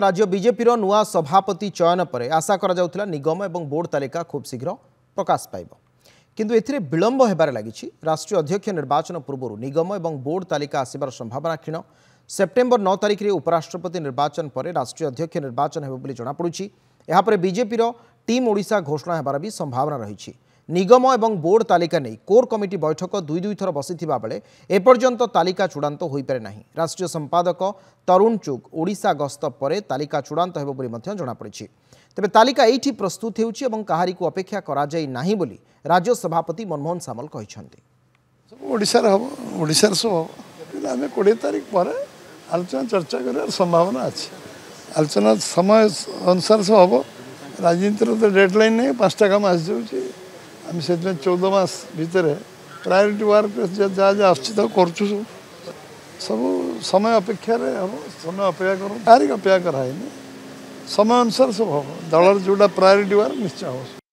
राज्य बीजेपी नुआ सभापति चयन पर आशा करा निगम और बोर्ड तालिका खूब शीघ्र प्रकाश पाइब किंतु एथिरे विलंब होबार लगी। राष्ट्रीय अध्यक्ष निर्वाचन पूर्व निगम और बोर्ड तालिका आसबार संभावना क्षीण। सेप्टेम्बर 9 तारिख में उपराष्ट्रपति निर्वाचन पर राष्ट्रीय अध्यक्ष निर्वाचन हो जमापड़ी। यापर बीजेपी टीम ओडिशा घोषणा होबार भी संभावना रही। निगम और बोर्ड तालिका नहीं कोर कमिटी बैठक दुई थर बसी बेले एपर्यंत तालिका चूड़ांत हो पारे ना। राष्ट्रीय संपादक तरुण चुग ओडिशा गस्त पर तालिका चूड़ांत हो जमापड़ी। तेज तालिका ये प्रस्तुत होहारी को अपेक्षा करा बोली राज्य सभापति मनमोहन सामल कहते। ओडिशार हम ओडिशार सब आम 20 तारिख पर आलोचना चर्चा कर संभावना अच्छी। आलोचना समय अनुसार सब हम राजनीति तो डेडलाइन नहीं 5टा काम आस आम से 14 मास भितर प्रायोरिटी वर्क जहाँ जहाँ आसु सब समय अपेक्षा हम समय अपेक्षा करूँ तारीख अपेक्षा कराए समय अनुसार सब हम दल जोड़ा प्रायोरिटी वर्क निश्चय हो।